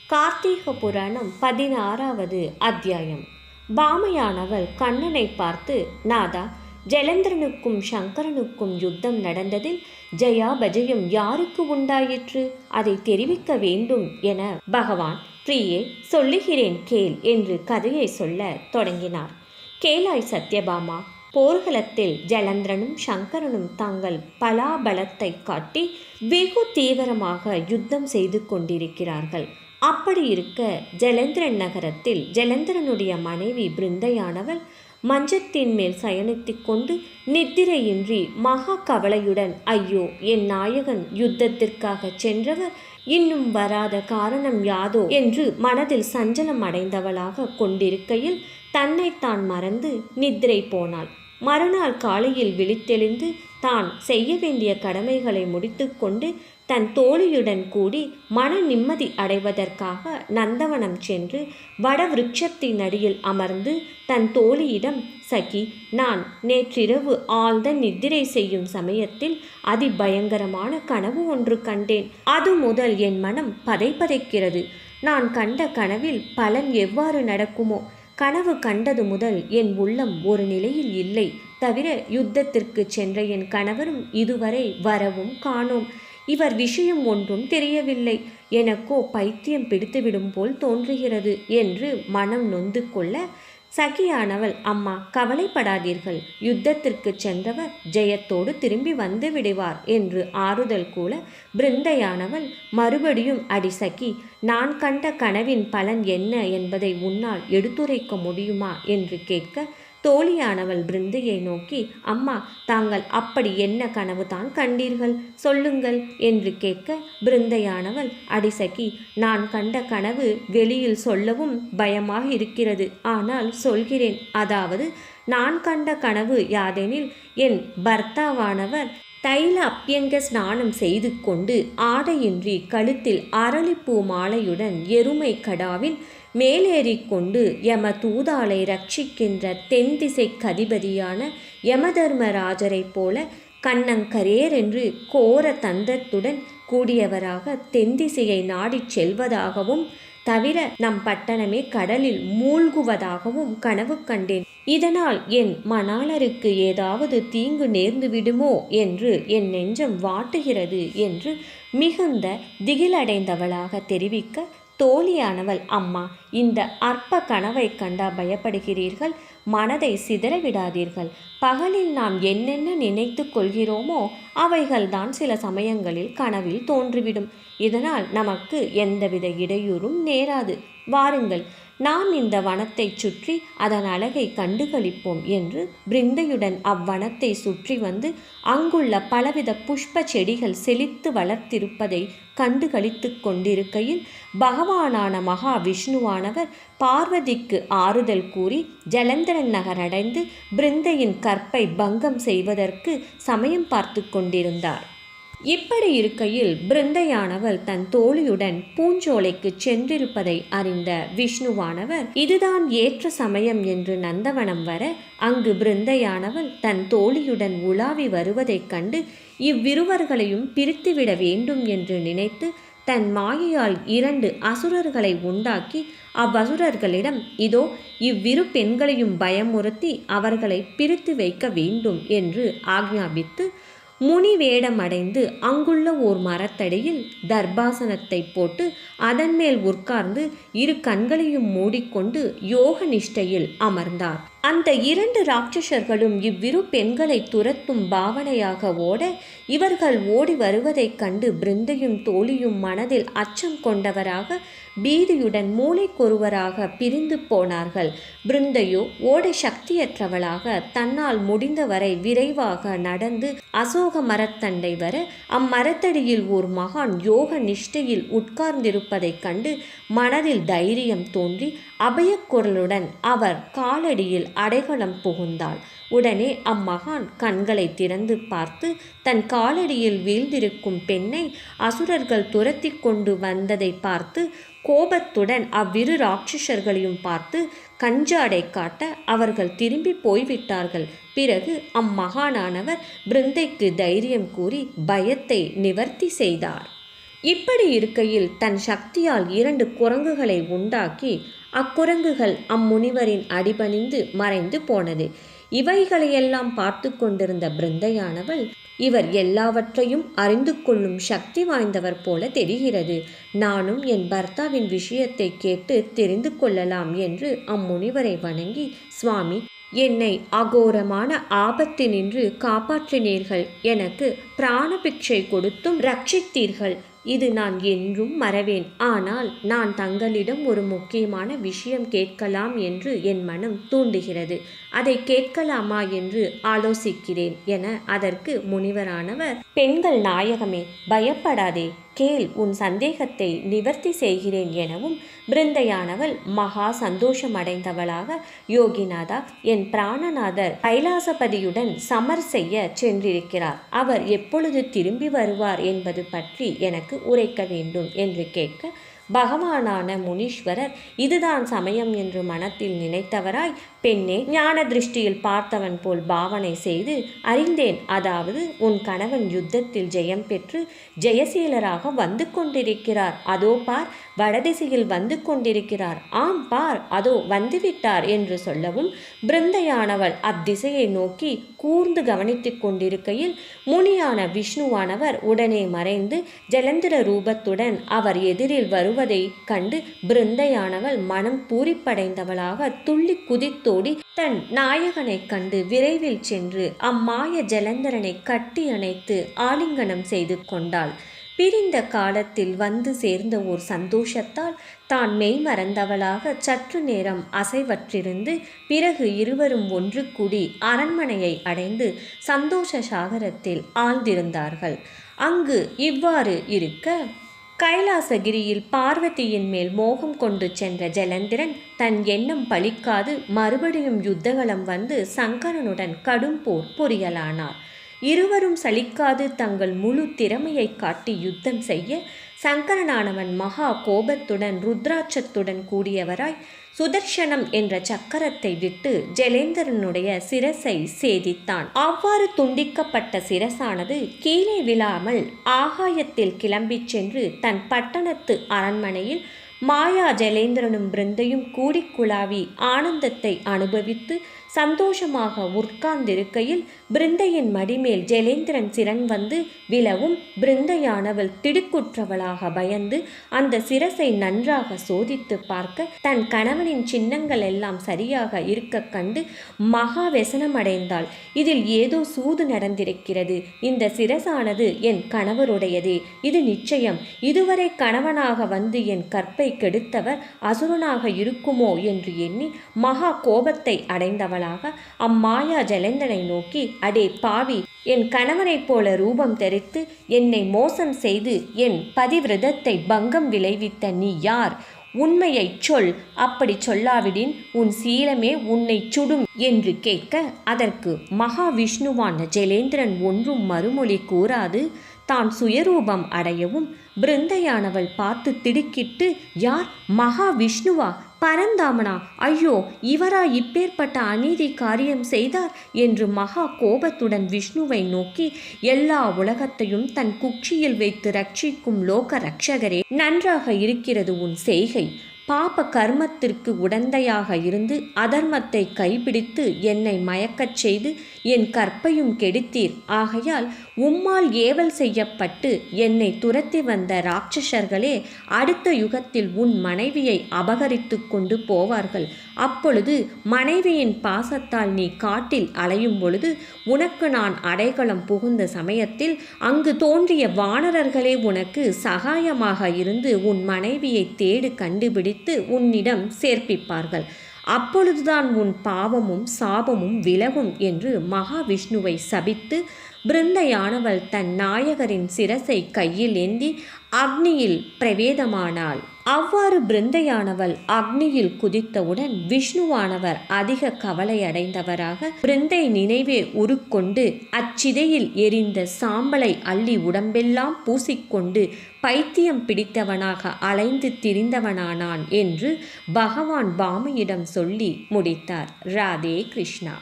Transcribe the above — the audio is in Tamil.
கார்த்திக புராணம் 16வது அத்தியாயம். பாமையானவள் கண்ணனை பார்த்து, நாதா, ஜலந்திரனுக்கும் சங்கரனுக்கும் யுத்தம் நடந்ததில் ஜயாபஜயம் யாருக்கு உண்டாயிற்று? அதை தெரிவிக்க வேண்டும் என பகவான் பிரியே சொல்லுகிறேன் கேள் என்று கதையை சொல்ல தொடங்கினார். கேளாய் சத்யபாமா, போர்க்களத்தில் ஜலந்திரனும் சங்கரனும் தங்கள் பலாபலத்தை காட்டி வெகு தீவிரமாக யுத்தம் செய்து கொண்டிருக்கிறார்கள். அப்படி இருக்க ஜலந்திரன் நகரத்தில் ஜலந்திரனுடைய மனைவி பிருந்தையானவள் மஞ்சத்தின் மேல் சயனித்து கொண்டு நித்திரையின்றி மகா கவலையுடன், ஐயோ, என் நாயகன் யுத்தத்திற்காக சென்றவர் இன்னும் வராத காரணம் யாதோ என்று மனதில் சஞ்சலம் அடைந்தவளாக கொண்டிருக்கையில் தன்னைத்தான் மறந்து நித்திரை போனாள். மறுநாள் காலையில் விழித்தெழுந்து தான் செய்ய வேண்டிய கடமைகளை முடித்து கொண்டு தன் தோழியுடன் கூடி மன நிம்மதி அடைவதற்காக நந்தவனம் சென்று வடவிருட்சத்தின் அடியில் அமர்ந்து தன் தோழியிடம், சகி, நான் நேற்றிரவு ஆழ்ந்த நித்திரை செய்யும் சமயத்தில் அதிபயங்கரமான கனவு ஒன்று கண்டேன். அது முதல் என் மனம் பதைபதைக்கிறது. நான் கண்ட கனவில் பலன் எவ்வாறு நடக்குமோ? கனவு கண்டது முதல் என் உள்ளம் ஒரு நிலையில் இல்லை. தவிர யுத்தத்திற்கு சென்ற என் கணவரும் இதுவரை வரவும் காணோம். இவர் விஷயம் ஒன்றும் தெரியவில்லை. எனக்கோ பைத்தியம் பிடித்துவிடும் போல் தோன்றுகிறது என்று மனம் நொந்து கொள்ள, சகியானவள், அம்மா, கவலைப்படாதீர்கள், யுத்தத்திற்கு சென்றவர் ஜெயத்தோடு திரும்பி வந்து விடுவார் என்று ஆறுதல் கூற, பிருந்தையானவள் மறுபடியும், அடி சகி, நான் கண்ட கனவின் பலன் என்ன என்பதை உன்னால் எடுத்துரைக்க முடியுமா என்று கேட்க, தோழியானவள் பிருந்தையை நோக்கி, அம்மா, தாங்கள் அப்படி என்ன கனவு தான் கண்டீர்கள், சொல்லுங்கள் என்று கேட்க, பிருந்தையானவள், அடிசகி, நான் கண்ட கனவு வெளியில் சொல்லவும் பயமாக இருக்கிறது. ஆனால் சொல்கிறேன். அதாவது நான் கண்ட கனவு யாதெனில், என் பர்த்தாவானவர் தைல அப்பியங்க ஸ்நானம் செய்து கொண்டு ஆடையின்றி கழுத்தில் அரளிப்பூ மாலையுடன் எருமை கடாவின் மேலேறிக்கொண்டு யம தூதாளை ரட்சிக்கின்ற தென் திசை கதிபதியான யமதர்மராஜரைப் போல கண்ணங்கரேர் என்று கோர தந்தத்துடன் கூடியவராக தென் திசையை நாடிச் செல்வதாகவும், தவிர நம் பட்டணமே கடலில் மூழ்குவதாகவும் கனவு கண்டேன். இதனால் என் மணாளருக்கு ஏதாவது தீங்கு நேர்ந்து விடுமோ என்று என் நெஞ்சம் வாட்டுகிறது என்று மிகுந்த திகிலடைந்தவளாக தெரிவிக்க, தோழியானவள், அம்மா, இந்த அற்ப கனவை கண்டா பயப்படுகிறீர்கள்? மனதை சிதறவிடாதீர்கள். பகலில் நாம் என்னென்ன நினைத்து கொள்கிறோமோ அவைகள்தான் சில சமயங்களில் கனவில் தோன்றிவிடும். இதனால் நமக்கு எந்தவித இடையூறும் நேராது. வாருங்கள், நாம் இந்த வனத்தை சுற்றி அதன் அழகை கண்டுகளிப்போம் என்று பிருந்தையுடன் அவ்வனத்தை சுற்றி வந்து அங்குள்ள பலவித புஷ்ப செடிகள் செழித்து வளர்த்திருப்பதை கண்டுகளித்து கொண்டிருக்கையில் பகவானான மகாவிஷ்ணுவானவர் பார்வதிக்கு ஆறுதல் கூறி ஜலந்திரன் நகரடைந்து பிருந்தையின் கற்பை பங்கம் செய்வதற்கு சமயம் பார்த்து கொண்டிருந்தார். இப்படி இருக்கையில் பிருந்தையானவள் தன் தோழியுடன் பூஞ்சோலைக்கு சென்றிருப்பதை அறிந்த விஷ்ணுவானவர் இதுதான் ஏற்ற சமயம் என்று நந்தவனம் வர, அங்கு பிருந்தையானவள் தன் தோழியுடன் உலாவி வருவதைக் கண்டு இவ்விருவர்களையும் பிரித்துவிட வேண்டும் என்று நினைத்து தன் மாயையால் 2 அசுரர்களை உண்டாக்கி அவ்வசுரர்களிடம், இதோ இவ்விரு பெண்களையும் பயமுறுத்தி அவர்களை பிரித்து வைக்க வேண்டும் என்று ஆக்ஞாபித்து முனி வேடமடைந்து அங்குள்ள ஓர் மரத்தடியில் தர்பாசனத்தை போட்டு அதன் மேல் உட்கார்ந்து 2 கண்களையும் மூடிக்கொண்டு யோக நிஷ்டையில் அமர்ந்தார். அந்த 2 ராட்சசர்களும் இவ்விரு பெண்களை துரத்தும் பாவனையாக ஓட, இவர்கள் ஓடி வருவதைக் கண்டு பிருந்தையும் தோழியும் மனதில் அச்சம் கொண்டவராக பீதியுடன் மூளைக்கொருவராக பிரிந்து போனார்கள். பிருந்தையோ ஓட சக்தியற்றவளாக தன்னால் முடிந்தவரை விரைவாக நடந்து அசோக மரத்தண்டை வர அம்மரத்தடியில் ஓர் மகான் யோக நிஷ்டையில் உட்கார்ந்திருப்பதைக் கண்டு மனதில் தைரியம் தோன்றி அபயக்குரலுடன் அவர் காலடியில் அடைக்கலம் புகுந்தாள். உடனே அம்மகான் கண்களை திறந்து பார்த்து தன் காலடியில் வீழ்ந்திருக்கும் பெண்ணை அசுரர்கள் துரத்தி கொண்டு வந்ததை பார்த்து கோபத்துடன் அவ்விரு ராட்சசர்களையும் பார்த்து கஞ்சாடை காட்ட அவர்கள் திரும்பி போய்விட்டார்கள். பிறகு அம்மகானானவர் பிருந்தைக்கு தைரியம் கூறி பயத்தை நிவர்த்தி செய்தார். இப்படி இருக்கையில் தன் சக்தியால் 2 குரங்குகளை உண்டாக்கி அக்குரங்குகள் அம்முனிவரின் அடிபணிந்து மறைந்து போனது. இவைகளையெல்லாம் பார்த்து கொண்டிருந்த பிருந்தையானவள், இவர் எல்லாவற்றையும் அறிந்து கொள்ளும் சக்தி வாய்ந்தவர் போல தெரிகிறது, நானும் என் பர்த்தாவின் விஷயத்தை கேட்டு தெரிந்து கொள்ளலாம் என்று அம்முனிவரை வணங்கி, சுவாமி, என்னை அகோரமான ஆபத்தினின்று காப்பாற்றினீர்கள், எனக்கு பிராணபிக்ஷை கொடுத்தும் ரட்சித்தீர்கள், இது நான் என்றும் மறவேன். ஆனால் நான் தங்களிடம் ஒரு முக்கியமான விஷயம் கேட்கலாம் என்று என் மனம் தூண்டுகிறது, அதை கேட்கலாமா என்று ஆலோசிக்கிறேன் என அதற்கு முனிவரானவர், பெண்கள் நாயகமே, பயப்படாதே, கேள், உன் சந்தேகத்தை நிவர்த்தி செய்கிறேன் எனவும் பிருந்தையானவள் மகா சந்தோஷமடைந்தவளாக, யோகிநாதா, என் பிராணநாதர் கைலாசபதியுடன் சமர் செய்ய சென்றிருக்கிறார், அவர் எப்பொழுது திரும்பி வருவார் என்பது பற்றி எனக்கு உரைக்க வேண்டும் என்று கேட்க, பகவானான முனீஸ்வரர் இதுதான் சமயம் என்று மனத்தில் நினைத்தவராய், பெண்ணே, ஞான திருஷ்டியில் பார்த்தவன் போல் பாவனை செய்து, அறிந்தேன், அதாவது உன் கணவன் யுத்தத்தில் ஜெயம் பெற்று ஜெயசீலராக வந்து கொண்டிருக்கிறார், அதோ பார், வடதிசையில் வந்து கொண்டிருக்கிறார், ஆம் பார், அதோ வந்துவிட்டார் என்று சொல்லவும், பிருந்தையானவள் அத்திசையை நோக்கி கூர்ந்து கவனித்து கொண்டிருக்கையில் முனியான விஷ்ணுவானவர் உடனே மறைந்து ஜலந்திர ரூபத்துடன் அவர் எதிரில் வருவதை கண்டு பிருந்தையானவள் மனம் பூரிப்படைந்தவளாக துள்ளி குதித்தோடி தன் நாயகனை கண்டு விரைவில் சென்று அம்மாய ஜலந்தரனை கட்டி அணைத்து ஆலிங்கனம் செய்து கொண்டாள். பிரிந்த காலத்தில் வந்து சேர்ந்த ஓர் சந்தோஷத்தால் தான் மெய்மறந்தவளாக சற்று நேரம் அசைவற்றிருந்து பிறகு இருவரும் ஒன்று கூடி அரண்மனையை அடைந்து சந்தோஷ சாகரத்தில் ஆழ்ந்திருந்தார்கள். அங்கு இவ்வாறு இருக்க, கைலாசகிரியில் பார்வதியின் மேல் மோகம் கொண்டு சென்ற ஜலந்திரன் தன் எண்ணம் பலிக்காது மறுபடியும் யுத்தகலம் வந்து சங்கரனுடன் கடும் போர் புரியலானார். இருவரும் சலிக்காது தங்கள் முழு திறமையை காட்டி யுத்தம் செய்ய, சங்கரனானவன் மகா கோபத்துடன் ருத்ராட்சத்துடன் கூடியவராய் சுதர்சனம் என்ற சக்கரத்தை விட்டு ஜலேந்திரனுடைய சிரசை சேதித்தான். அவ்வாறு துண்டிக்கப்பட்ட சிரசானது கீழே விழாமல் ஆகாயத்தில் கிளம்பிச் சென்று தன் பட்டணத்து அரண்மனையில் மாயா ஜலேந்திரனும் பிருந்தையும் கூடி குழாவி ஆனந்தத்தை அனுபவித்து சந்தோஷமாக உட்கார்ந்திருக்கையில் பிருந்தையின் மடிமேல் ஜலேந்திரன் சிரன் வந்து விழவும், பிருந்தையானவள் திடுக்குற்றவளாக பயந்து அந்த சிரசை நன்றாக சோதித்து பார்க்க, தன் கணவனின் சின்னங்கள் எல்லாம் சரியாக இருக்க கண்டு மகா வெசனமடைந்தாள். இதில் ஏதோ சூது நடந்திருக்கிறது, இந்த சிரசானது என் கணவருடையதே, இது நிச்சயம். இதுவரை கணவனாக வந்து என் கற்பை கெடுத்தவர் அசுரனாக இருக்குமோ என்று எண்ணி மகா கோபத்தை அடைந்தவள் அம்மாயா ஜலேந்திரனை நோக்கி, அடே பாவி, என் கணவனைப் போல ரூபம் தரித்து என்னை மோசம் செய்து என் பதிவிரதத்தை பங்கம் விளைவித்த நீ யார்? உண்மையை சொல், அப்படி சொல்லாவிடின் உன் சீலமே உன்னை சுடும் என்று கேட்க, அதற்கு மகாவிஷ்ணுவான ஜலேந்திரன் ஒன்றும் மறுமொழி கூறாது தான் சுயரூபம் அடையவும், பிருந்தையானவள் பார்த்து திடுக்கிட்டு, யார்? மகாவிஷ்ணுவா? பரந்தாமனா? ஐயோ, இவரா இப்பேற்பட்ட அநீதி காரியம் செய்தார் என்று மகா கோபத்துடன் விஷ்ணுவை நோக்கி, எல்லா உலகத்தையும் தன் குக்ஷியில் வைத்து ரட்சிக்கும் லோக ரட்சகரே, நன்றாக இருக்கிறது உன் செய்கை. பாப கர்மத்திற்கு உடந்தையாக இருந்து அதர்மத்தை கைப்பிடித்து என்னை மயக்கச் செய்து என் கற்பையும் கெடுத்தீர். ஆகையால் உம்மால் ஏவல் செய்யப்பட்டு என்னை துரத்தி வந்த ராட்சசர்களே அடுத்த யுகத்தில் உன் மனைவியை அபகரித்து கொண்டு போவார்கள். அப்பொழுது மனைவியின் பாசத்தால் நீ காட்டில் அலையும் பொழுது உனக்கு நான் அடைக்கலம் புகுந்த சமயத்தில் அங்கு தோன்றிய வானரர்களே உனக்கு சகாயமாக இருந்து உன் மனைவியை தேடு கண்டுபிடித்து உன்னிடம் சேர்ப்பிப்பார்கள். அப்பொழுதுதான் உன் பாவமும் சாபமும் விலகும் என்று மகாவிஷ்ணுவை சபித்து பிருந்தையானவள் தன் நாயகரின் சிரசை கையில் ஏந்தி அக்னியில் பிரவேதமானாள். அவ்வாறு பிருந்தையானவள் அக்னியில் குதித்தவுடன் விஷ்ணுவானவர் அதிக கவலையடைந்தவராக பிருந்தை நினைவே உருக்கொண்டு அச்சிதையில் எரிந்த சாம்பலை அள்ளி உடம்பெல்லாம் பூசிக்கொண்டு பைத்தியம் பிடித்தவனாக அலைந்து திரிந்தவனானான் என்று பகவான் பாமையிடம் சொல்லி முடித்தார். ராதே கிருஷ்ணா.